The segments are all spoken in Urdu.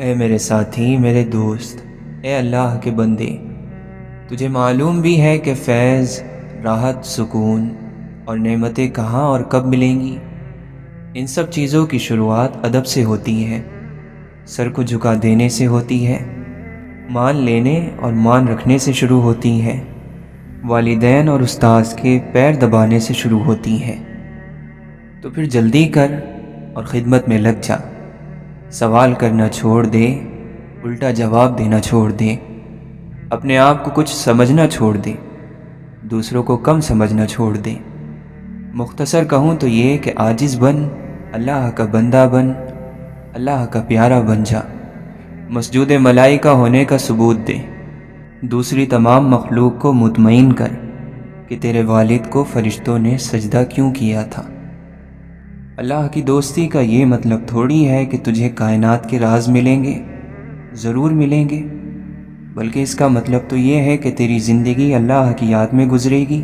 اے میرے ساتھی، میرے دوست، اے اللہ کے بندے، تجھے معلوم بھی ہے کہ فیض، راحت، سکون اور نعمتیں کہاں اور کب ملیں گی؟ ان سب چیزوں کی شروعات ادب سے ہوتی ہے، سر کو جھکا دینے سے ہوتی ہے، مان لینے اور مان رکھنے سے شروع ہوتی ہے، والدین اور استاذ کے پیر دبانے سے شروع ہوتی ہے۔ تو پھر جلدی کر اور خدمت میں لگ جا، سوال کرنا چھوڑ دے، الٹا جواب دینا چھوڑ دے، اپنے آپ کو کچھ سمجھنا چھوڑ دے، دوسروں کو کم سمجھنا چھوڑ دے۔ مختصر کہوں تو یہ کہ عاجز بن، اللہ کا بندہ بن، اللہ کا پیارا بن جا، مسجود ملائکہ ہونے کا ثبوت دے، دوسری تمام مخلوق کو مطمئن کر کہ تیرے والد کو فرشتوں نے سجدہ کیوں کیا تھا۔ اللہ کی دوستی کا یہ مطلب تھوڑی ہے کہ تجھے کائنات کے راز ملیں گے، ضرور ملیں گے، بلکہ اس کا مطلب تو یہ ہے کہ تیری زندگی اللہ کی یاد میں گزرے گی،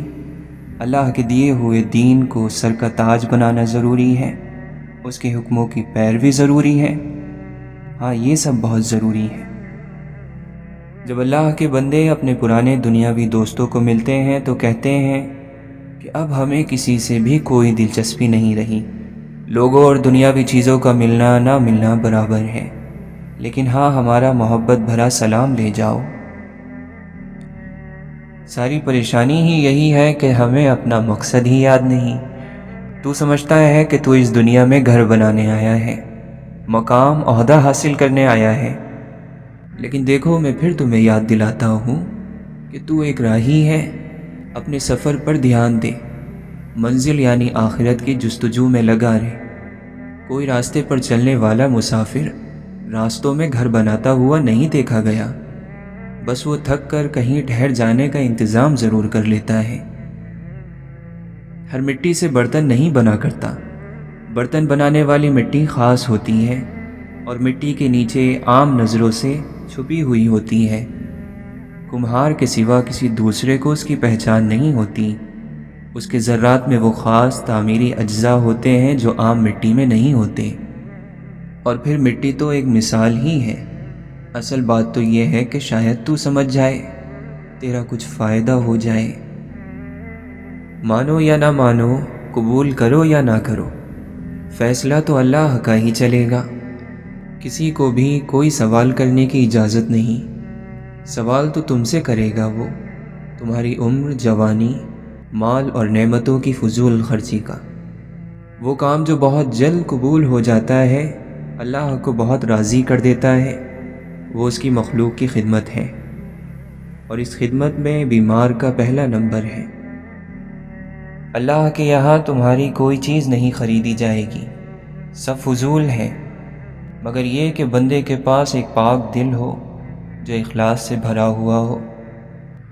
اللہ کے دیے ہوئے دین کو سر کا تاج بنانا ضروری ہے، اس کے حکموں کی پیروی ضروری ہے۔ ہاں، یہ سب بہت ضروری ہے۔ جب اللہ کے بندے اپنے پرانے دنیاوی دوستوں کو ملتے ہیں تو کہتے ہیں کہ اب ہمیں کسی سے بھی کوئی دلچسپی نہیں رہی، لوگوں اور دنیاوی چیزوں کا ملنا نہ ملنا برابر ہے، لیکن ہاں، ہمارا محبت بھرا سلام لے جاؤ۔ ساری پریشانی ہی یہی ہے کہ ہمیں اپنا مقصد ہی یاد نہیں۔ تو سمجھتا ہے کہ تو اس دنیا میں گھر بنانے آیا ہے، مقام عہدہ حاصل کرنے آیا ہے، لیکن دیکھو، میں پھر تمہیں یاد دلاتا ہوں کہ تو ایک راہی ہے، اپنے سفر پر دھیان دے، منزل یعنی آخرت کی جستجو میں لگا رہے۔ کوئی راستے پر چلنے والا مسافر راستوں میں گھر بناتا ہوا نہیں دیکھا گیا، بس وہ تھک کر کہیں ٹھہر جانے کا انتظام ضرور کر لیتا ہے۔ ہر مٹی سے برتن نہیں بنا کرتا، برتن بنانے والی مٹی خاص ہوتی ہے اور مٹی کے نیچے عام نظروں سے چھپی ہوئی ہوتی ہے۔ کمہار کے سوا کسی دوسرے کو اس کی پہچان نہیں ہوتی، اس کے ذرات میں وہ خاص تعمیری اجزاء ہوتے ہیں جو عام مٹی میں نہیں ہوتے۔ اور پھر مٹی تو ایک مثال ہی ہے، اصل بات تو یہ ہے کہ شاید تو سمجھ جائے، تیرا کچھ فائدہ ہو جائے۔ مانو یا نہ مانو، قبول کرو یا نہ کرو، فیصلہ تو اللہ کا ہی چلے گا۔ کسی کو بھی کوئی سوال کرنے کی اجازت نہیں، سوال تو تم سے کرے گا وہ، تمہاری عمر، جوانی، مال اور نعمتوں کی فضول خرچی کا۔ وہ کام جو بہت جلد قبول ہو جاتا ہے، اللہ کو بہت راضی کر دیتا ہے، وہ اس کی مخلوق کی خدمت ہے، اور اس خدمت میں بیمار کا پہلا نمبر ہے۔ اللہ کے یہاں تمہاری کوئی چیز نہیں خریدی جائے گی، سب فضول ہے، مگر یہ کہ بندے کے پاس ایک پاک دل ہو جو اخلاص سے بھرا ہوا ہو۔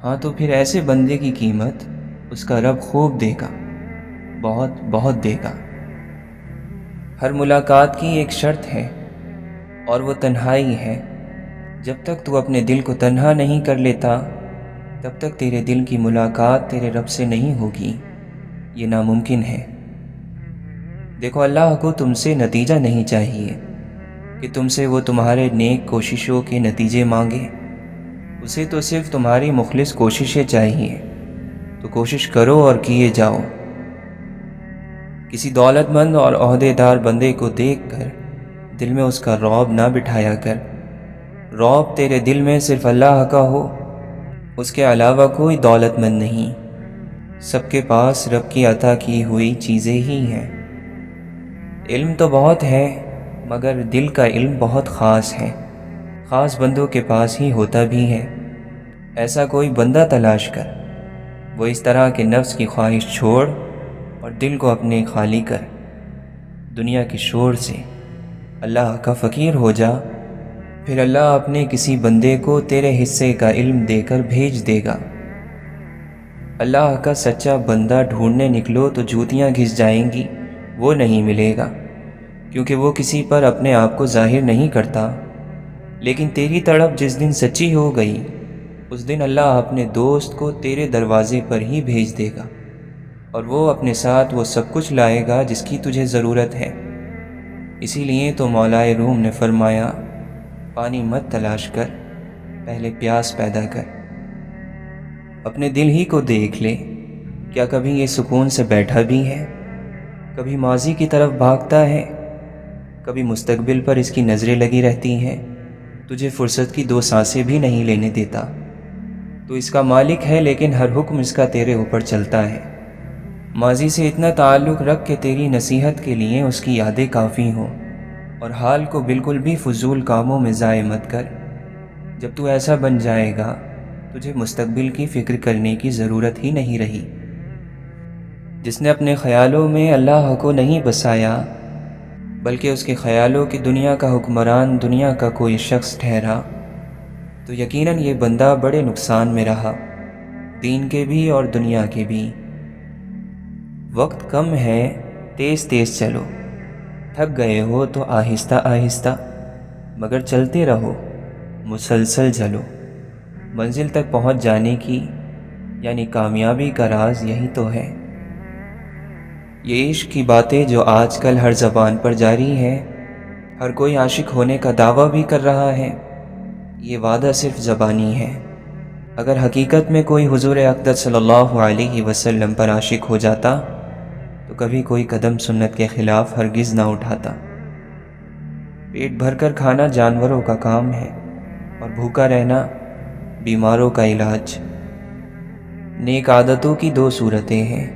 ہاں، تو پھر ایسے بندے کی قیمت اس کا رب خوب دے گا، بہت بہت دے گا۔ ہر ملاقات کی ایک شرط ہے اور وہ تنہائی ہے۔ جب تک تو اپنے دل کو تنہا نہیں کر لیتا، تب تک تیرے دل کی ملاقات تیرے رب سے نہیں ہوگی، یہ ناممکن ہے۔ دیکھو، اللہ کو تم سے نتیجہ نہیں چاہیے کہ تم سے وہ تمہارے نیک کوششوں کے نتیجے مانگے، اسے تو صرف تمہاری مخلص کوششیں چاہیے، تو کوشش کرو اور کیے جاؤ۔ کسی دولت مند اور عہدے دار بندے کو دیکھ کر دل میں اس کا رعب نہ بٹھایا کر، رعب تیرے دل میں صرف اللہ کا ہو، اس کے علاوہ کوئی دولت مند نہیں، سب کے پاس رب کی عطا کی ہوئی چیزیں ہی ہیں۔ علم تو بہت ہے، مگر دل کا علم بہت خاص ہے، خاص بندوں کے پاس ہی ہوتا بھی ہے۔ ایسا کوئی بندہ تلاش کر، وہ اس طرح کے نفس کی خواہش چھوڑ اور دل کو اپنے خالی کر، دنیا کے شور سے، اللہ کا فقیر ہو جا، پھر اللہ اپنے کسی بندے کو تیرے حصے کا علم دے کر بھیج دے گا۔ اللہ کا سچا بندہ ڈھونڈنے نکلو تو جوتیاں گھس جائیں گی، وہ نہیں ملے گا، کیونکہ وہ کسی پر اپنے آپ کو ظاہر نہیں کرتا۔ لیکن تیری تڑپ جس دن سچی ہو گئی، اس دن اللہ اپنے دوست کو تیرے دروازے پر ہی بھیج دے گا، اور وہ اپنے ساتھ وہ سب کچھ لائے گا جس کی تجھے ضرورت ہے۔ اسی لیے تو مولا روم نے فرمایا، پانی مت تلاش کر، پہلے پیاس پیدا کر۔ اپنے دل ہی کو دیکھ لے، کیا کبھی یہ سکون سے بیٹھا بھی ہے؟ کبھی ماضی کی طرف بھاگتا ہے، کبھی مستقبل پر اس کی نظریں لگی رہتی ہیں۔ تجھے فرصت کی 2 سانسیں بھی نہیں لینے دیتا۔ تو اس کا مالک ہے، لیکن ہر حکم اس کا تیرے اوپر چلتا ہے۔ ماضی سے اتنا تعلق رکھ کہ تیری نصیحت کے لیے اس کی یادیں کافی ہوں، اور حال کو بالکل بھی فضول کاموں میں ضائع مت کر۔ جب تو ایسا بن جائے گا، تجھے مستقبل کی فکر کرنے کی ضرورت ہی نہیں رہی۔ جس نے اپنے خیالوں میں اللہ کو نہیں بسایا، بلکہ اس کے خیالوں کی دنیا کا حکمران دنیا کا کوئی شخص ٹھہرا، تو یقیناً یہ بندہ بڑے نقصان میں رہا، دین کے بھی اور دنیا کے بھی۔ وقت کم ہے، تیز تیز چلو، تھک گئے ہو تو آہستہ آہستہ، مگر چلتے رہو، مسلسل چلو۔ منزل تک پہنچ جانے کی یعنی کامیابی کا راز یہی تو ہے۔ یہ عشق کی باتیں جو آج کل ہر زبان پر جاری ہیں، ہر کوئی عاشق ہونے کا دعویٰ بھی کر رہا ہے، یہ وعدہ صرف زبانی ہے۔ اگر حقیقت میں کوئی حضور اقدس صلی اللہ علیہ وسلم پر عاشق ہو جاتا تو کبھی کوئی قدم سنت کے خلاف ہرگز نہ اٹھاتا۔ پیٹ بھر کر کھانا جانوروں کا کام ہے، اور بھوکا رہنا بیماروں کا علاج۔ نیک عادتوں کی 2 صورتیں ہیں،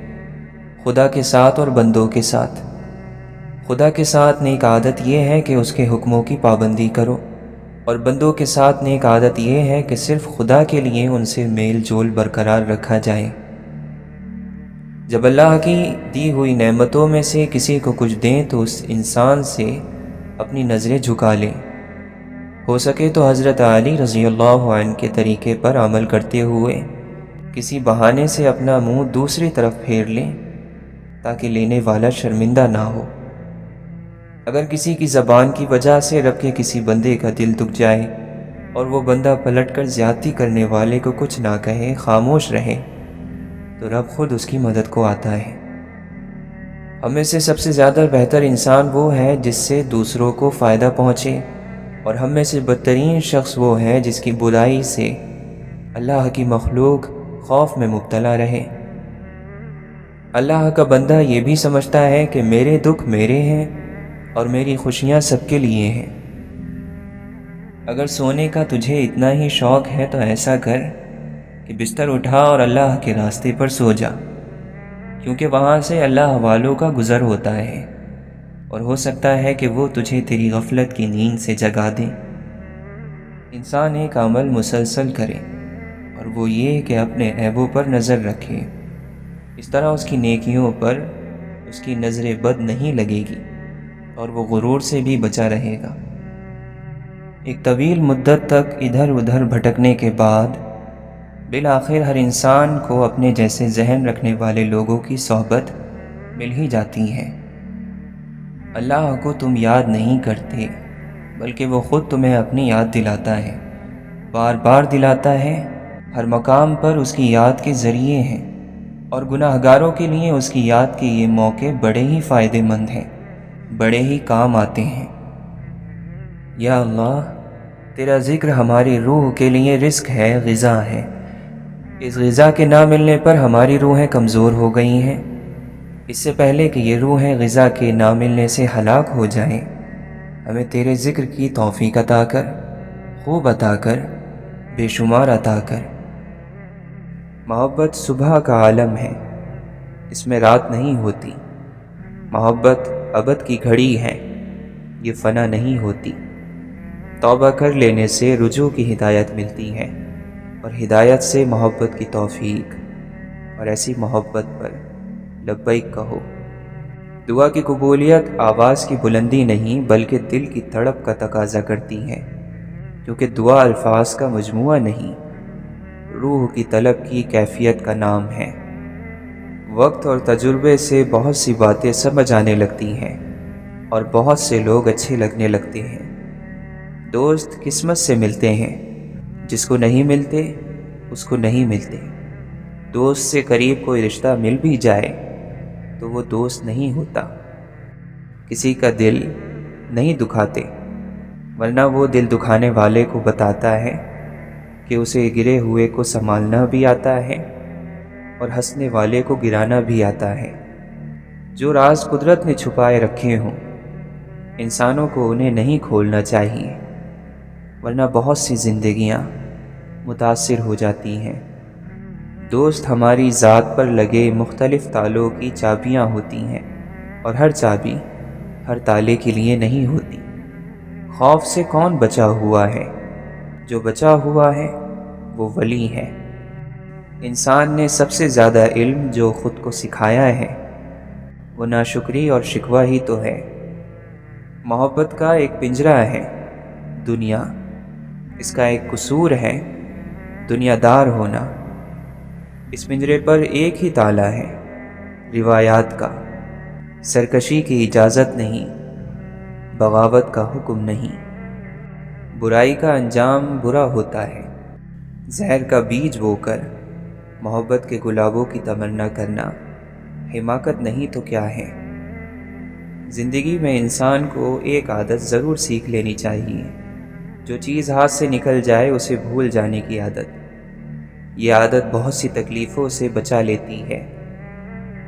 خدا کے ساتھ اور بندوں کے ساتھ۔ خدا کے ساتھ نیک عادت یہ ہے کہ اس کے حکموں کی پابندی کرو، اور بندوں کے ساتھ نیک عادت یہ ہے کہ صرف خدا کے لیے ان سے میل جول برقرار رکھا جائے۔ جب اللہ کی دی ہوئی نعمتوں میں سے کسی کو کچھ دیں تو اس انسان سے اپنی نظریں جھکا لیں۔ ہو سکے تو حضرت علی رضی اللہ عنہ کے طریقے پر عمل کرتے ہوئے کسی بہانے سے اپنا منہ دوسری طرف پھیر لیں، تاکہ لینے والا شرمندہ نہ ہو۔ اگر کسی کی زبان کی وجہ سے رب کے کسی بندے کا دل دکھ جائے اور وہ بندہ پلٹ کر زیادتی کرنے والے کو کچھ نہ کہے، خاموش رہے، تو رب خود اس کی مدد کو آتا ہے۔ ہم میں سے سب سے زیادہ بہتر انسان وہ ہے جس سے دوسروں کو فائدہ پہنچے، اور ہم میں سے بدترین شخص وہ ہے جس کی برائی سے اللہ کی مخلوق خوف میں مبتلا رہے۔ اللہ کا بندہ یہ بھی سمجھتا ہے کہ میرے دکھ میرے ہیں اور میری خوشیاں سب کے لیے ہیں۔ اگر سونے کا تجھے اتنا ہی شوق ہے تو ایسا کر کہ بستر اٹھا اور اللہ کے راستے پر سو جا، کیونکہ وہاں سے اللہ والوں کا گزر ہوتا ہے، اور ہو سکتا ہے کہ وہ تجھے تیری غفلت کی نیند سے جگا دیں۔ انسان ایک عمل مسلسل کرے، اور وہ یہ کہ اپنے عیبوں پر نظر رکھے، اس طرح اس کی نیکیوں پر اس کی نظر بد نہیں لگے گی، اور وہ غرور سے بھی بچا رہے گا۔ ایک طویل مدت تک ادھر ادھر بھٹکنے کے بعد بالآخر ہر انسان کو اپنے جیسے ذہن رکھنے والے لوگوں کی صحبت مل ہی جاتی ہے۔ اللہ کو تم یاد نہیں کرتے، بلکہ وہ خود تمہیں اپنی یاد دلاتا ہے، بار بار دلاتا ہے۔ ہر مقام پر اس کی یاد کے ذریعے ہیں، اور گناہ گاروں کے لیے اس کی یاد کے یہ موقع بڑے ہی فائدہ مند ہیں، بڑے ہی کام آتے ہیں۔ یا اللہ، تیرا ذکر ہماری روح کے لیے رزق ہے، غذا ہے۔ اس غذا کے نہ ملنے پر ہماری روحیں کمزور ہو گئی ہیں۔ اس سے پہلے کہ یہ روحیں غذا کے نہ ملنے سے ہلاک ہو جائیں، ہمیں تیرے ذکر کی توفیق عطا کر، خوب عطا کر، بے شمار عطا کر۔ محبت صبح کا عالم ہے، اس میں رات نہیں ہوتی۔ محبت ابد کی گھڑی ہے، یہ فنا نہیں ہوتی۔ توبہ کر لینے سے رجوع کی ہدایت ملتی ہے، اور ہدایت سے محبت کی توفیق، اور ایسی محبت پر لبیک کہو۔ دعا کی قبولیت آواز کی بلندی نہیں بلکہ دل کی تڑپ کا تقاضا کرتی ہے، کیونکہ دعا الفاظ کا مجموعہ نہیں، روح کی طلب کی کیفیت کا نام ہے۔ وقت اور تجربے سے بہت سی باتیں سمجھ آنے لگتی ہیں، اور بہت سے لوگ اچھے لگنے لگتے ہیں۔ دوست قسمت سے ملتے ہیں، جس کو نہیں ملتے اس کو نہیں ملتے۔ دوست سے قریب کوئی رشتہ مل بھی جائے تو وہ دوست نہیں ہوتا۔ کسی کا دل نہیں دکھاتے، ورنہ وہ دل دکھانے والے کو بتاتا ہے کہ اسے گرے ہوئے کو سنبھالنا بھی آتا ہے اور ہنسنے والے کو گرانا بھی آتا ہے۔ جو راز قدرت نے چھپائے رکھے ہوں، انسانوں کو انہیں نہیں کھولنا چاہیے، ورنہ بہت سی زندگیاں متاثر ہو جاتی ہیں۔ دوست ہماری ذات پر لگے مختلف تالوں کی چابیاں ہوتی ہیں، اور ہر چابی ہر تالے کے لیے نہیں ہوتی۔ خوف سے کون بچا ہوا ہے؟ جو بچا ہوا ہے وہ ولی ہے۔ انسان نے سب سے زیادہ علم جو خود کو سکھایا ہے وہ ناشکری اور شکوہ ہی تو ہے۔ محبت کا ایک پنجرہ ہے دنیا، اس کا ایک قصور ہے دنیا دار ہونا۔ اس پنجرے پر ایک ہی تالا ہے روایات کا، سرکشی کی اجازت نہیں، بغاوت کا حکم نہیں۔ برائی کا انجام برا ہوتا ہے، زہر کا بیج بو کر محبت کے گلابوں کی تمنا کرنا حماقت نہیں تو کیا ہے۔ زندگی میں انسان کو ایک عادت ضرور سیکھ لینی چاہیے، جو چیز ہاتھ سے نکل جائے اسے بھول جانے کی عادت۔ یہ عادت بہت سی تکلیفوں سے بچا لیتی ہے۔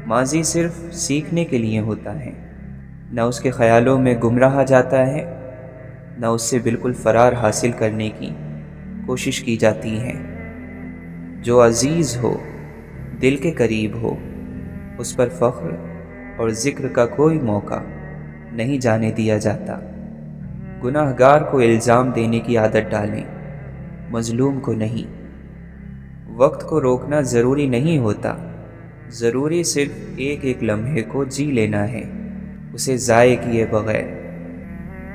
ماضی صرف سیکھنے کے لیے ہوتا ہے، نہ اس کے خیالوں میں گم رہا جاتا ہے، نہ اس سے بالکل فرار حاصل کرنے کی کوشش کی جاتی ہے۔ جو عزیز ہو، دل کے قریب ہو، اس پر فخر اور ذکر کا کوئی موقع نہیں جانے دیا جاتا۔ گناہ گار کو الزام دینے کی عادت ڈالیں، مظلوم کو نہیں۔ وقت کو روکنا ضروری نہیں ہوتا، ضروری صرف ایک ایک لمحے کو جی لینا ہے، اسے ضائع کیے بغیر۔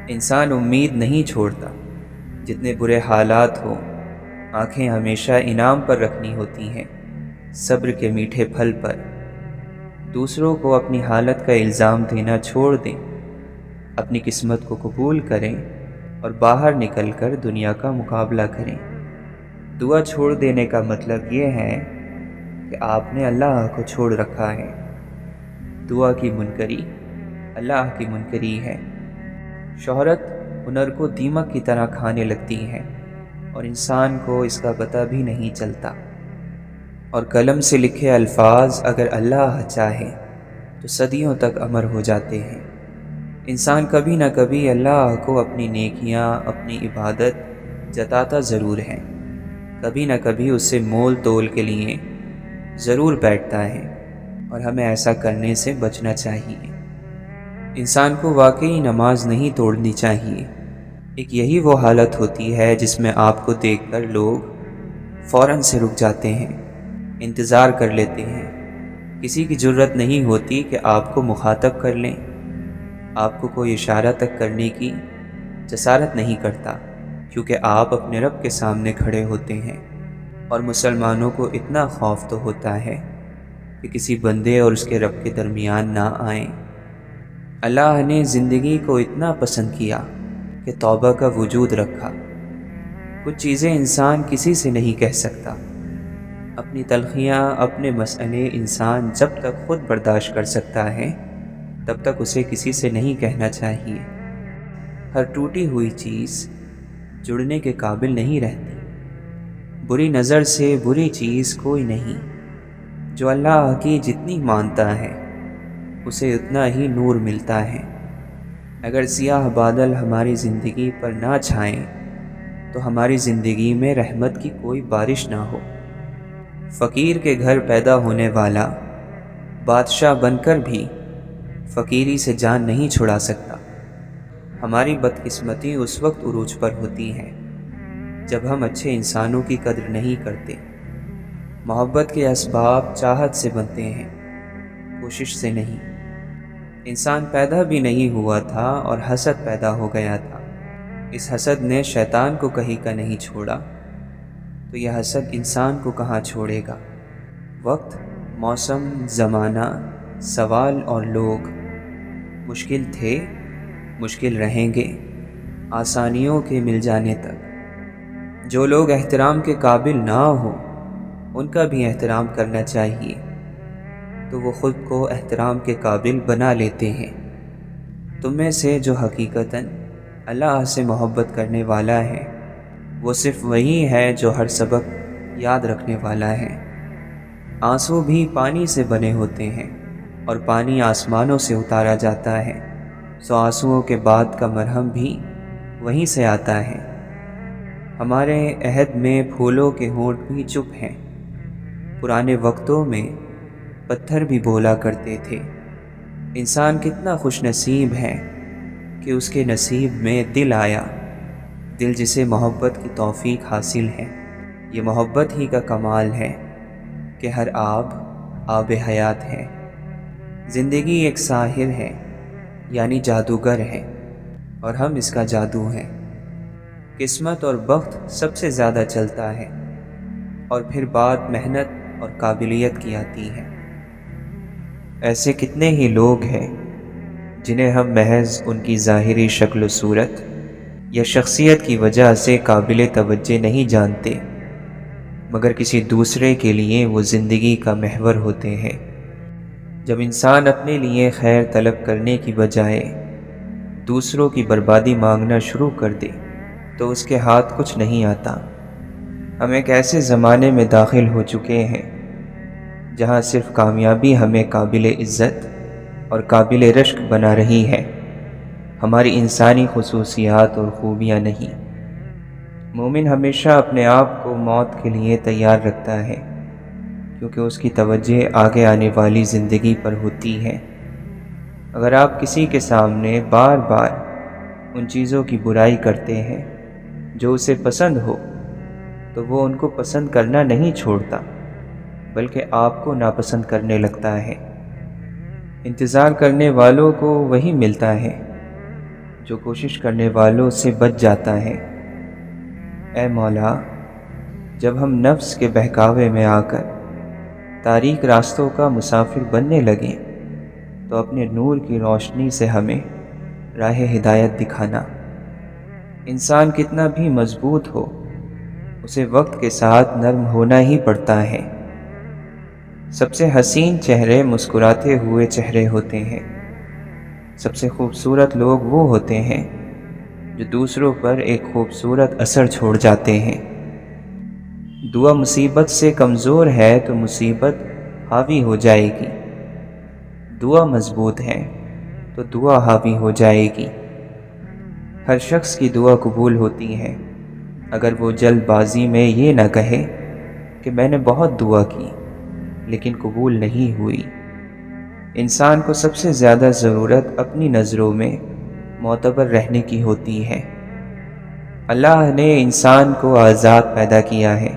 انسان امید نہیں چھوڑتا، جتنے برے حالات ہوں آنکھیں ہمیشہ انعام پر رکھنی ہوتی ہیں، صبر کے میٹھے پھل پر۔ دوسروں کو اپنی حالت کا الزام دینا چھوڑ دیں، اپنی قسمت کو قبول کریں اور باہر نکل کر دنیا کا مقابلہ کریں۔ دعا چھوڑ دینے کا مطلب یہ ہے کہ آپ نے اللہ کو چھوڑ رکھا ہے۔ دعا کی منکری اللہ کی منکری ہے۔ شہرت ہنر کو دیمک کی طرح کھانے لگتی ہے اور انسان کو اس کا پتہ بھی نہیں چلتا۔ اور قلم سے لکھے الفاظ اگر اللہ چاہے تو صدیوں تک امر ہو جاتے ہیں۔ انسان کبھی نہ کبھی اللہ کو اپنی نیکیاں، اپنی عبادت جتاتا ضرور ہے، کبھی نہ کبھی اس سے مول تول کے لیے ضرور بیٹھتا ہے، اور ہمیں ایسا کرنے سے بچنا چاہیے۔ انسان کو واقعی نماز نہیں توڑنی چاہیے۔ ایک یہی وہ حالت ہوتی ہے جس میں آپ کو دیکھ کر لوگ فوراً سے رک جاتے ہیں، انتظار کر لیتے ہیں۔ کسی کی جرت نہیں ہوتی کہ آپ کو مخاطب کر لیں، آپ کو کوئی اشارہ تک کرنے کی جسارت نہیں کرتا، کیونکہ آپ اپنے رب کے سامنے کھڑے ہوتے ہیں۔ اور مسلمانوں کو اتنا خوف تو ہوتا ہے کہ کسی بندے اور اس کے رب کے درمیان نہ آئیں۔ اللہ نے زندگی کو اتنا پسند کیا کہ توبہ کا وجود رکھا۔ کچھ چیزیں انسان کسی سے نہیں کہہ سکتا۔ اپنی تلخیاں، اپنے مسئلے انسان جب تک خود برداشت کر سکتا ہے تب تک اسے کسی سے نہیں کہنا چاہیے۔ ہر ٹوٹی ہوئی چیز جڑنے کے قابل نہیں رہتی۔ بری نظر سے بری چیز کوئی نہیں۔ جو اللہ کی جتنی مانتا ہے اسے اتنا ہی نور ملتا ہے۔ اگر سیاہ بادل ہماری زندگی پر نہ چھائیں تو ہماری زندگی میں رحمت کی کوئی بارش نہ ہو۔ فقیر کے گھر پیدا ہونے والا بادشاہ بن کر بھی فقیری سے جان نہیں چھڑا سکتا۔ ہماری بدقسمتی اس وقت عروج پر ہوتی ہے جب ہم اچھے انسانوں کی قدر نہیں کرتے۔ محبت کے اسباب چاہت سے بنتے ہیں، کوشش سے نہیں۔ انسان پیدا بھی نہیں ہوا تھا اور حسد پیدا ہو گیا تھا۔ اس حسد نے شیطان کو کہیں کا نہیں چھوڑا، تو یہ حسد انسان کو کہاں چھوڑے گا؟ وقت، موسم، زمانہ، سوال اور لوگ مشکل تھے، مشکل رہیں گے، آسانیوں کے مل جانے تک۔ جو لوگ احترام کے قابل نہ ہوں ان کا بھی احترام کرنا چاہیے، تو وہ خود کو احترام کے قابل بنا لیتے ہیں۔ تم میں سے جو حقیقتاً اللہ سے محبت کرنے والا ہے وہ صرف وہی ہے جو ہر سبق یاد رکھنے والا ہے۔ آنسو بھی پانی سے بنے ہوتے ہیں اور پانی آسمانوں سے اتارا جاتا ہے، سو آنسوؤں کے بعد کا مرہم بھی وہیں سے آتا ہے۔ ہمارے عہد میں پھولوں کے ہونٹ بھی چپ ہیں، پرانے وقتوں میں پتھر بھی بولا کرتے تھے۔ انسان کتنا خوش نصیب ہے کہ اس کے نصیب میں دل آیا، دل جسے محبت کی توفیق حاصل ہے۔ یہ محبت ہی کا کمال ہے کہ ہر آب حیات ہے۔ زندگی ایک ساحر ہے، یعنی جادوگر ہے، اور ہم اس کا جادو ہیں۔ قسمت اور بخت سب سے زیادہ چلتا ہے، اور پھر بات محنت اور قابلیت کی آتی ہے۔ ایسے کتنے ہی لوگ ہیں جنہیں ہم محض ان کی ظاہری شکل و صورت یا شخصیت کی وجہ سے قابل توجہ نہیں جانتے، مگر کسی دوسرے کے لیے وہ زندگی کا محور ہوتے ہیں۔ جب انسان اپنے لیے خیر طلب کرنے کی بجائے دوسروں کی بربادی مانگنا شروع کر دے تو اس کے ہاتھ کچھ نہیں آتا۔ ہم ایک ایسے زمانے میں داخل ہو چکے ہیں جہاں صرف کامیابی ہمیں قابل عزت اور قابل رشک بنا رہی ہے، ہماری انسانی خصوصیات اور خوبیاں نہیں۔ مومن ہمیشہ اپنے آپ کو موت کے لیے تیار رکھتا ہے، کیونکہ اس کی توجہ آگے آنے والی زندگی پر ہوتی ہے۔ اگر آپ کسی کے سامنے بار بار ان چیزوں کی برائی کرتے ہیں جو اسے پسند ہو، تو وہ ان کو پسند کرنا نہیں چھوڑتا، بلکہ آپ کو ناپسند کرنے لگتا ہے۔ انتظار کرنے والوں کو وہی ملتا ہے جو کوشش کرنے والوں سے بچ جاتا ہے۔ اے مولا، جب ہم نفس کے بہکاوے میں آ کر تاریک راستوں کا مسافر بننے لگیں تو اپنے نور کی روشنی سے ہمیں راہ ہدایت دکھانا۔ انسان کتنا بھی مضبوط ہو، اسے وقت کے ساتھ نرم ہونا ہی پڑتا ہے۔ سب سے حسین چہرے مسکراتے ہوئے چہرے ہوتے ہیں۔ سب سے خوبصورت لوگ وہ ہوتے ہیں جو دوسروں پر ایک خوبصورت اثر چھوڑ جاتے ہیں۔ دعا مصیبت سے کمزور ہے تو مصیبت حاوی ہو جائے گی، دعا مضبوط ہے تو دعا حاوی ہو جائے گی۔ ہر شخص کی دعا قبول ہوتی ہے اگر وہ جلد بازی میں یہ نہ کہے کہ میں نے بہت دعا کی لیکن قبول نہیں ہوئی۔ انسان کو سب سے زیادہ ضرورت اپنی نظروں میں معتبر رہنے کی ہوتی ہے۔ اللہ نے انسان کو آزاد پیدا کیا ہے۔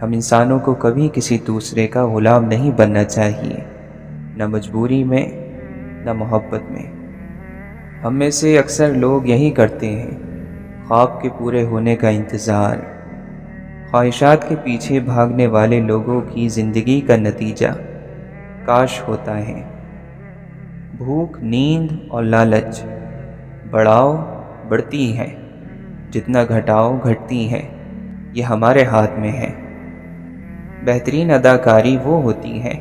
ہم انسانوں کو کبھی کسی دوسرے کا غلام نہیں بننا چاہیے، نہ مجبوری میں نہ محبت میں۔ ہم میں سے اکثر لوگ یہی کرتے ہیں، خواب کے پورے ہونے کا انتظار۔ خواہشات کے پیچھے بھاگنے والے لوگوں کی زندگی کا نتیجہ کاش ہوتا ہے۔ بھوک، نیند اور لالچ بڑھاؤ بڑھتی ہیں، جتنا گھٹاؤ گھٹتی ہیں، یہ ہمارے ہاتھ میں ہے۔ بہترین اداکاری وہ ہوتی ہے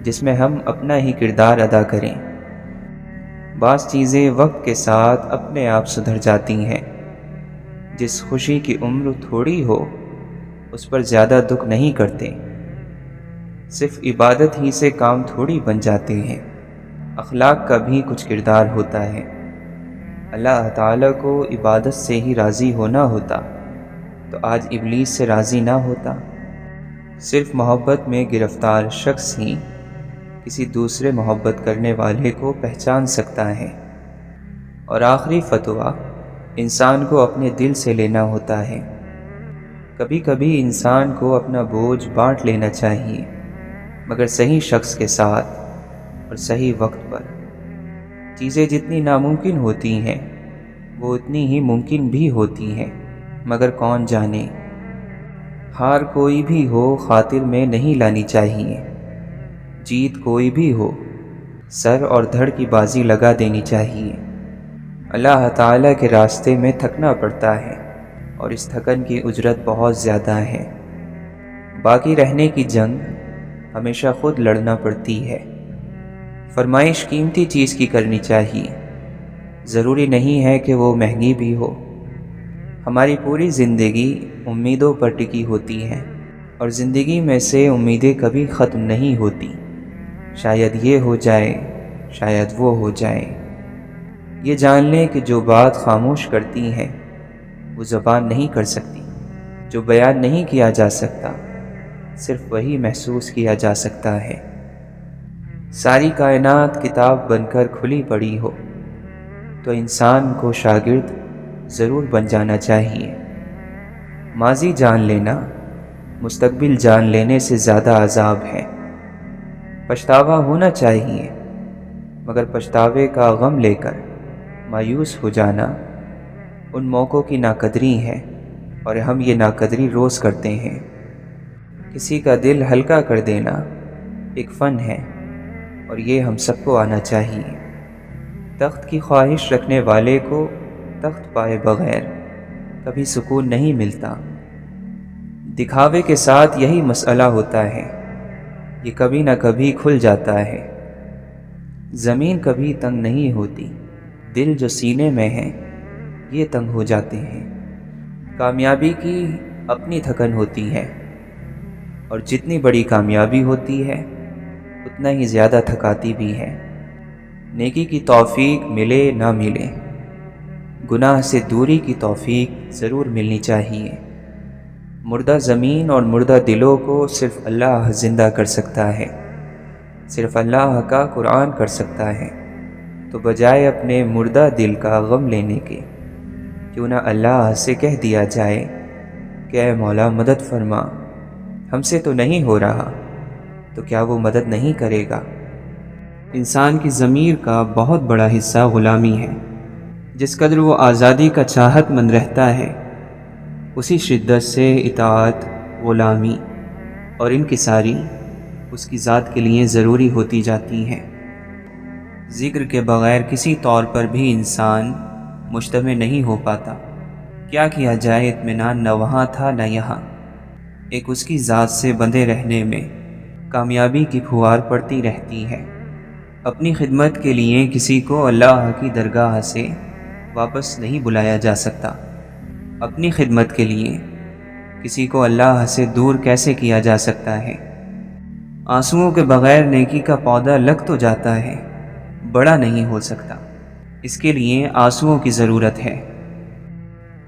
جس میں ہم اپنا ہی کردار ادا کریں۔ بعض چیزیں وقت کے ساتھ اپنے آپ سدھر جاتی ہیں۔ جس خوشی کی عمر تھوڑی ہو اس پر زیادہ دکھ نہیں کرتے۔ صرف عبادت ہی سے کام تھوڑی بن جاتے ہیں، اخلاق کا بھی کچھ کردار ہوتا ہے۔ اللہ تعالیٰ کو عبادت سے ہی راضی ہونا ہوتا تو آج ابلیس سے راضی نہ ہوتا۔ صرف محبت میں گرفتار شخص ہی کسی دوسرے محبت کرنے والے کو پہچان سکتا ہے۔ اور آخری فتویٰ انسان کو اپنے دل سے لینا ہوتا ہے۔ کبھی کبھی انسان کو اپنا بوجھ بانٹ لینا چاہیے، مگر صحیح شخص کے ساتھ اور صحیح وقت پر۔ چیزیں جتنی ناممکن ہوتی ہیں وہ اتنی ہی ممکن بھی ہوتی ہیں، مگر کون جانے۔ ہار کوئی بھی ہو خاطر میں نہیں لانی چاہیے، جیت کوئی بھی ہو سر اور دھڑ کی بازی لگا دینی چاہیے۔ اللہ تعالیٰ کے راستے میں تھکنا پڑتا ہے اور اس تھکن کی اجرت بہت زیادہ ہے۔ باقی رہنے کی جنگ ہمیشہ خود لڑنا پڑتی ہے۔ فرمائش قیمتی چیز کی کرنی چاہیے، ضروری نہیں ہے کہ وہ مہنگی بھی ہو۔ ہماری پوری زندگی امیدوں پر ٹکی ہوتی ہے، اور زندگی میں سے امیدیں کبھی ختم نہیں ہوتی۔ شاید یہ ہو جائے، شاید وہ ہو جائے۔ یہ جان لیں کہ جو بات خاموش کرتی ہے وہ زبان نہیں کر سکتی، جو بیان نہیں کیا جا سکتا صرف وہی محسوس کیا جا سکتا ہے۔ ساری کائنات کتاب بن کر کھلی پڑی ہو تو انسان کو شاگرد ضرور بن جانا چاہیے۔ ماضی جان لینا مستقبل جان لینے سے زیادہ عذاب ہے۔ پچھتاوا ہونا چاہیے، مگر پچھتاوے کا غم لے کر مایوس ہو جانا ان موقعوں کی ناقدری ہے، اور ہم یہ ناقدری روز کرتے ہیں۔ کسی کا دل ہلکا کر دینا ایک فن ہے، اور یہ ہم سب کو آنا چاہیے۔ تخت کی خواہش رکھنے والے کو تخت پائے بغیر کبھی سکون نہیں ملتا۔ دکھاوے کے ساتھ یہی مسئلہ ہوتا ہے، یہ کبھی نہ کبھی کھل جاتا ہے۔ زمین کبھی تنگ نہیں ہوتی، دل جو سینے میں ہے یہ تنگ ہو جاتے ہیں۔ کامیابی کی اپنی تھکن ہوتی ہے، اور جتنی بڑی کامیابی ہوتی ہے اتنا ہی زیادہ تھکاتی بھی ہے۔ نیکی کی توفیق ملے نہ ملے، گناہ سے دوری کی توفیق ضرور ملنی چاہیے۔ مردہ زمین اور مردہ دلوں کو صرف اللہ زندہ کر سکتا ہے، صرف اللہ کا قرآن کر سکتا ہے۔ تو بجائے اپنے مردہ دل کا غم لینے کے، کیوں نہ اللہ سے کہہ دیا جائے کہ اے مولا مدد فرما، ہم سے تو نہیں ہو رہا، تو کیا وہ مدد نہیں کرے گا؟ انسان کی ضمیر کا بہت بڑا حصہ غلامی ہے۔ جس قدر وہ آزادی کا چاہت مند رہتا ہے، اسی شدت سے اطاعت، غلامی اور انکساری اس کی ذات کے لیے ضروری ہوتی جاتی ہیں۔ ذکر کے بغیر کسی طور پر بھی انسان مجتمع نہیں ہو پاتا۔ کیا کیا جائے، اطمینان نہ وہاں تھا نہ یہاں۔ ایک اس کی ذات سے بندھے رہنے میں کامیابی کی پھوار پڑتی رہتی ہے۔ اپنی خدمت کے لیے کسی کو اللہ کی درگاہ سے واپس نہیں بلایا جا سکتا۔ اپنی خدمت کے لیے کسی کو اللہ سے دور کیسے کیا جا سکتا ہے؟ آنسوؤں کے بغیر نیکی کا پودا لگ تو جاتا ہے، بڑا نہیں ہو سکتا۔ اس کے لیے آنسوؤں کی ضرورت ہے۔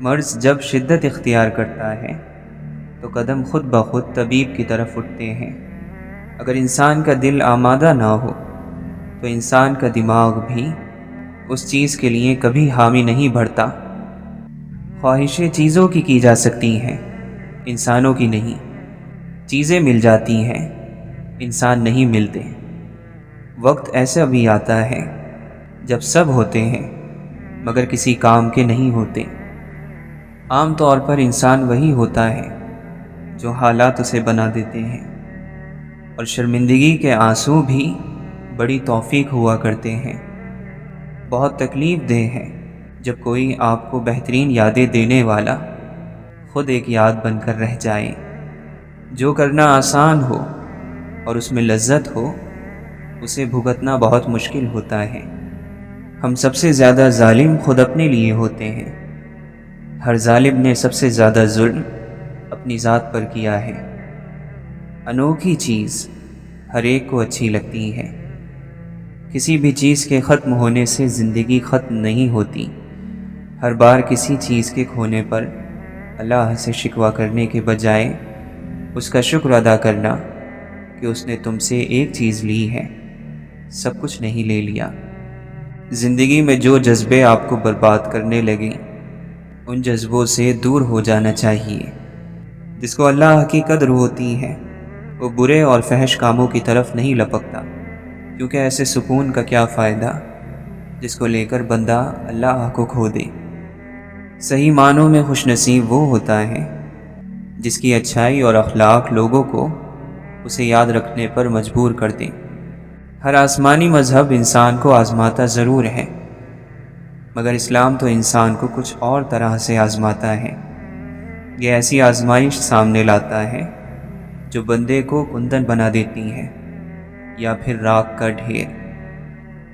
مرض جب شدت اختیار کرتا ہے تو قدم خود بخود طبیب کی طرف اٹھتے ہیں۔ اگر انسان کا دل آمادہ نہ ہو تو انسان کا دماغ بھی اس چیز کے لیے کبھی حامی نہیں بڑھتا۔ خواہشیں چیزوں کی جا سکتی ہیں، انسانوں کی نہیں۔ چیزیں مل جاتی ہیں، انسان نہیں ملتے۔ وقت ایسا بھی آتا ہے جب سب ہوتے ہیں مگر کسی کام کے نہیں ہوتے۔ عام طور پر انسان وہی ہوتا ہے جو حالات اسے بنا دیتے ہیں، اور شرمندگی کے آنسو بھی بڑی توفیق ہوا کرتے ہیں۔ بہت تکلیف دہ ہے جب کوئی آپ کو بہترین یادیں دینے والا خود ایک یاد بن کر رہ جائے۔ جو کرنا آسان ہو اور اس میں لذت ہو، اسے بھگتنا بہت مشکل ہوتا ہے۔ ہم سب سے زیادہ ظالم خود اپنے لیے ہوتے ہیں۔ ہر ظالم نے سب سے زیادہ ظلم اپنی ذات پر کیا ہے۔ انوکھی چیز ہر ایک کو اچھی لگتی ہے۔ کسی بھی چیز کے ختم ہونے سے زندگی ختم نہیں ہوتی۔ ہر بار کسی چیز کے کھونے پر اللہ سے شکوہ کرنے کے بجائے اس کا شکر ادا کرنا کہ اس نے تم سے ایک چیز لی ہے، سب کچھ نہیں لے لیا۔ زندگی میں جو جذبے آپ کو برباد کرنے لگیں، ان جذبوں سے دور ہو جانا چاہیے۔ جس کو اللہ کی قدر ہوتی ہے وہ برے اور فحش کاموں کی طرف نہیں لپکتا، کیونکہ ایسے سکون کا کیا فائدہ جس کو لے کر بندہ اللہ کو کھو دے۔ صحیح معنوں میں خوش نصیب وہ ہوتا ہے جس کی اچھائی اور اخلاق لوگوں کو اسے یاد رکھنے پر مجبور کر دیں۔ ہر آسمانی مذہب انسان کو آزماتا ضرور ہے، مگر اسلام تو انسان کو کچھ اور طرح سے آزماتا ہے۔ یہ ایسی آزمائش سامنے لاتا ہے جو بندے کو کندن بنا دیتی ہے یا پھر راکھ کا ڈھیر۔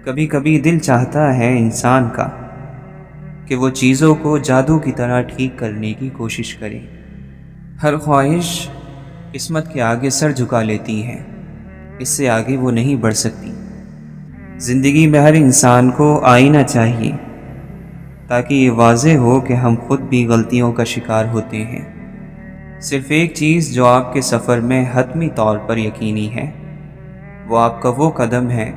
کبھی کبھی دل چاہتا ہے انسان کا کہ وہ چیزوں کو جادو کی طرح ٹھیک کرنے کی کوشش کرے۔ ہر خواہش قسمت کے آگے سر جھکا لیتی ہے، اس سے آگے وہ نہیں بڑھ سکتی۔ زندگی میں ہر انسان کو آئینہ چاہیے تاکہ یہ واضح ہو کہ ہم خود بھی غلطیوں کا شکار ہوتے ہیں۔ صرف ایک چیز جو آپ کے سفر میں حتمی طور پر یقینی ہے، وہ آپ کا وہ قدم ہے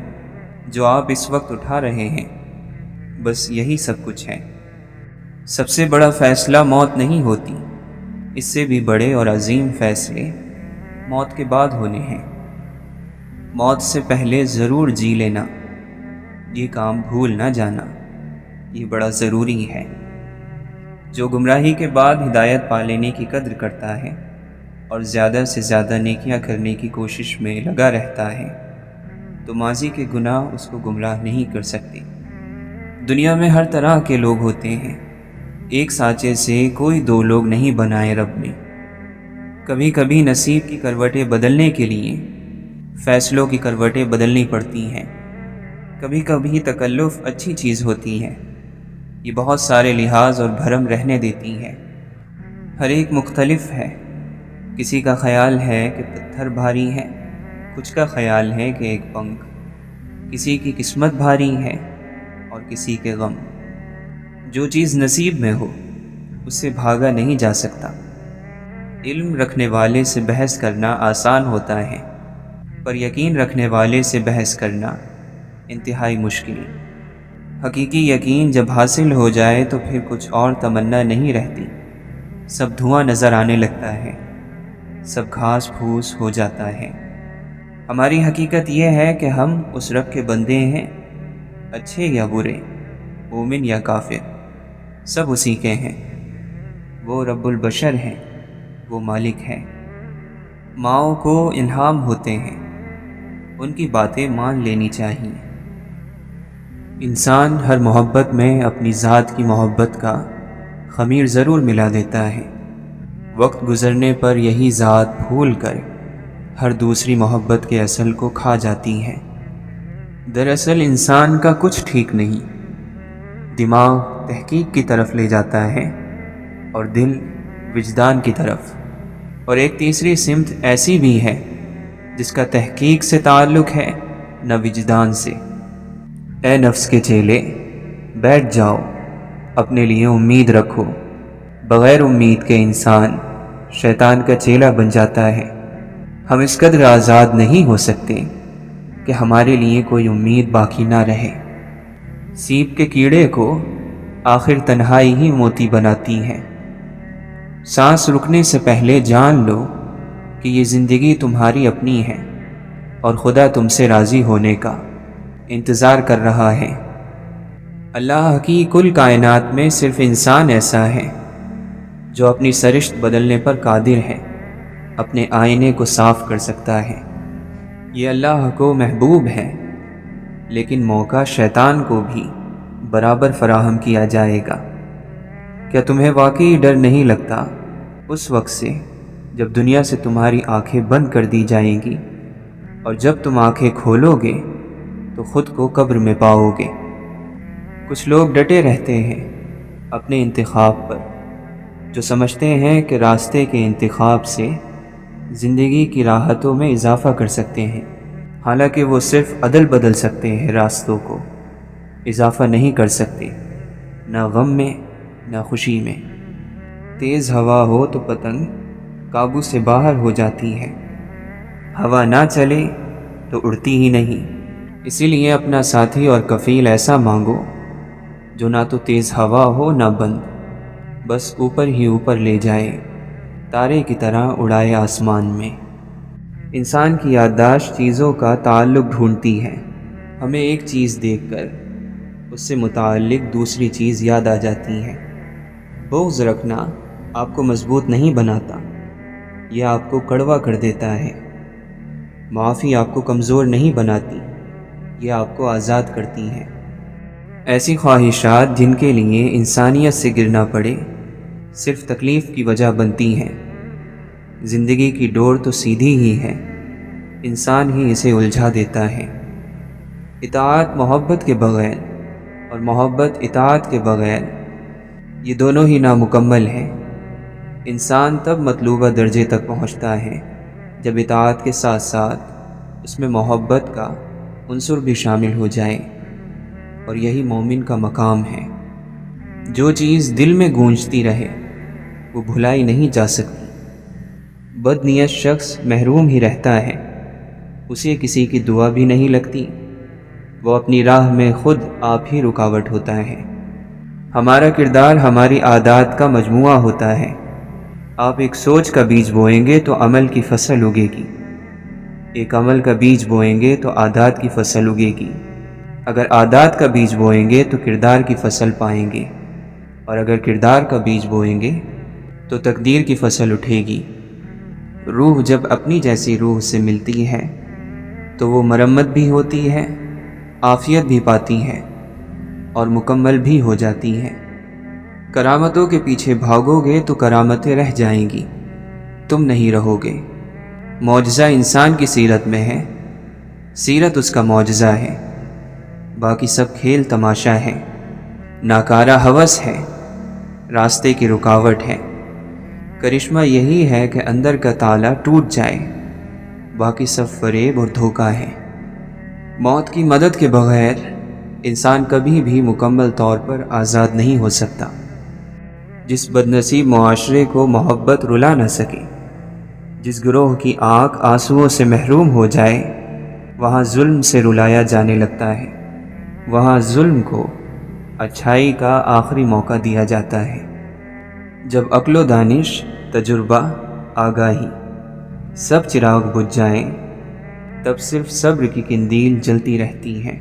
جو آپ اس وقت اٹھا رہے ہیں۔ بس یہی سب کچھ ہے۔ سب سے بڑا فیصلہ موت نہیں ہوتی، اس سے بھی بڑے اور عظیم فیصلے موت کے بعد ہونے ہیں۔ موت سے پہلے ضرور جی لینا، یہ کام بھول نہ جانا، یہ بڑا ضروری ہے۔ جو گمراہی کے بعد ہدایت پا لینے کی قدر کرتا ہے اور زیادہ سے زیادہ نیکیاں کرنے کی کوشش میں لگا رہتا ہے، تو ماضی کے گناہ اس کو گمراہ نہیں کر سکتے۔ دنیا میں ہر طرح کے لوگ ہوتے ہیں، ایک سانچے سے کوئی دو لوگ نہیں بنائے رب نے۔ کبھی کبھی نصیب کی کروٹیں بدلنے کے لیے فیصلوں کی کروٹیں بدلنی پڑتی ہیں۔ کبھی کبھی تکلف اچھی چیز ہوتی ہے، یہ بہت سارے لحاظ اور بھرم رہنے دیتی ہے۔ ہر ایک مختلف ہے، کسی کا خیال ہے کہ پتھر بھاری ہے، کچھ کا خیال ہے کہ ایک پنکھ، کسی کی قسمت بھاری ہے اور کسی کے غم۔ جو چیز نصیب میں ہو اس سے بھاگا نہیں جا سکتا۔ علم رکھنے والے سے بحث کرنا آسان ہوتا ہے، پر یقین رکھنے والے سے بحث کرنا انتہائی مشکل۔ حقیقی یقین جب حاصل ہو جائے تو پھر کچھ اور تمنا نہیں رہتی، سب دھواں نظر آنے لگتا ہے، سب گھاس پھوس ہو جاتا ہے۔ ہماری حقیقت یہ ہے کہ ہم اس رب کے بندے ہیں، اچھے یا برے، مومن یا کافر، سب اسی کے ہیں۔ وہ رب البشر ہیں، وہ مالک ہیں۔ ماؤں کو الہام ہوتے ہیں، ان کی باتیں مان لینی چاہیے۔ انسان ہر محبت میں اپنی ذات کی محبت کا خمیر ضرور ملا دیتا ہے۔ وقت گزرنے پر یہی ذات بھول کر ہر دوسری محبت کے اصل کو کھا جاتی ہے۔ دراصل انسان کا کچھ ٹھیک نہیں، دماغ تحقیق کی طرف لے جاتا ہے اور دل وجدان کی طرف، اور ایک تیسری سمت ایسی بھی ہے جس کا تحقیق سے تعلق ہے نہ وجدان سے۔ اے نفس کے چیلے، بیٹھ جاؤ، اپنے لیے امید رکھو۔ بغیر امید کے انسان شیطان کا چیلا بن جاتا ہے۔ ہم اس قدر آزاد نہیں ہو سکتے کہ ہمارے لیے کوئی امید باقی نہ رہے۔ سیب کے کیڑے کو آخر تنہائی ہی موتی بناتی ہے۔ سانس رکنے سے پہلے جان لو کہ یہ زندگی تمہاری اپنی ہے اور خدا تم سے راضی ہونے کا انتظار کر رہا ہے۔ اللہ کی کل کائنات میں صرف انسان ایسا ہے جو اپنی سرشت بدلنے پر قادر ہے، اپنے آئینے کو صاف کر سکتا ہے۔ یہ اللہ کو محبوب ہے، لیکن موقع شیطان کو بھی برابر فراہم کیا جائے گا۔ کیا تمہیں واقعی ڈر نہیں لگتا اس وقت سے جب دنیا سے تمہاری آنکھیں بند کر دی جائیں گی، اور جب تم آنکھیں کھولو گے تو خود کو قبر میں پاؤ گے؟ کچھ لوگ ڈٹے رہتے ہیں اپنے انتخاب پر، جو سمجھتے ہیں کہ راستے کے انتخاب سے زندگی کی راحتوں میں اضافہ کر سکتے ہیں، حالانکہ وہ صرف عدل بدل سکتے ہیں، راستوں کو اضافہ نہیں کر سکتے، نہ غم میں نہ خوشی میں۔ تیز ہوا ہو تو پتنگ قابو سے باہر ہو جاتی ہے، ہوا نہ چلے تو اڑتی ہی نہیں۔ اسی لیے اپنا ساتھی اور کفیل ایسا مانگو جو نہ تو تیز ہوا ہو نہ بند، بس اوپر ہی اوپر لے جائے، تارے کی طرح اڑائے آسمان میں۔ انسان کی یادداشت چیزوں کا تعلق ڈھونڈتی ہے، ہمیں ایک چیز دیکھ کر اس سے متعلق دوسری چیز یاد آ جاتی ہے۔ بغض رکھنا آپ کو مضبوط نہیں بناتا، یہ آپ کو کڑوا کر دیتا ہے۔ معافی آپ کو کمزور نہیں بناتی، یہ آپ کو آزاد کرتی ہے۔ ایسی خواہشات جن کے لیے انسانیت سے گرنا پڑے صرف تکلیف کی وجہ بنتی ہیں۔ زندگی کی ڈور تو سیدھی ہی ہے، انسان ہی اسے الجھا دیتا ہے۔ اطاعت محبت کے بغیر اور محبت اطاعت کے بغیر یہ دونوں ہی نامکمل ہیں۔ انسان تب مطلوبہ درجے تک پہنچتا ہے جب اطاعت کے ساتھ ساتھ اس میں محبت کا عنصر بھی شامل ہو جائے، اور یہی مومن کا مقام ہے۔ جو چیز دل میں گونجتی رہے وہ بھلائی نہیں جا سکتی۔ بد نیت شخص محروم ہی رہتا ہے، اسے کسی کی دعا بھی نہیں لگتی، وہ اپنی راہ میں خود آپ ہی رکاوٹ ہوتا ہے۔ ہمارا کردار ہماری عادات کا مجموعہ ہوتا ہے۔ آپ ایک سوچ کا بیج بوئیں گے تو عمل کی فصل اگے گی، ایک عمل کا بیج بوئیں گے تو عادات کی فصل اگے گی، اگر عادات کا بیج بوئیں گے تو کردار کی فصل پائیں گے، اور اگر کردار کا بیج بوئیں گے تو تقدیر کی فصل اٹھے گی۔ روح جب اپنی جیسی روح سے ملتی ہے تو وہ مرمت بھی ہوتی ہے، عافیت بھی پاتی ہے اور مکمل بھی ہو جاتی ہے۔ کرامتوں کے پیچھے بھاگو گے تو کرامتیں رہ جائیں گی، تم نہیں رہو گے۔ معجزہ انسان کی سیرت میں ہے، سیرت اس کا معجزہ ہے، باقی سب کھیل تماشا ہے۔ ناکارہ ہوس ہے، راستے کی رکاوٹ ہے۔ کرشمہ یہی ہے کہ اندر کا تالا ٹوٹ جائے، باقی سب فریب اور دھوکہ ہے۔ موت کی مدد کے بغیر انسان کبھی بھی مکمل طور پر آزاد نہیں ہو سکتا۔ جس بدنصیب معاشرے کو محبت رلا نہ سکے، جس گروہ کی آنکھ آنسوؤں سے محروم ہو جائے، وہاں ظلم سے رلایا جانے لگتا ہے، وہاں ظلم کو اچھائی کا آخری موقع دیا جاتا ہے۔ جب عقل و دانش، تجربہ، آگاہی سب چراغ بجھ جائیں، تب صرف صبر کی قندیل جلتی رہتی ہے۔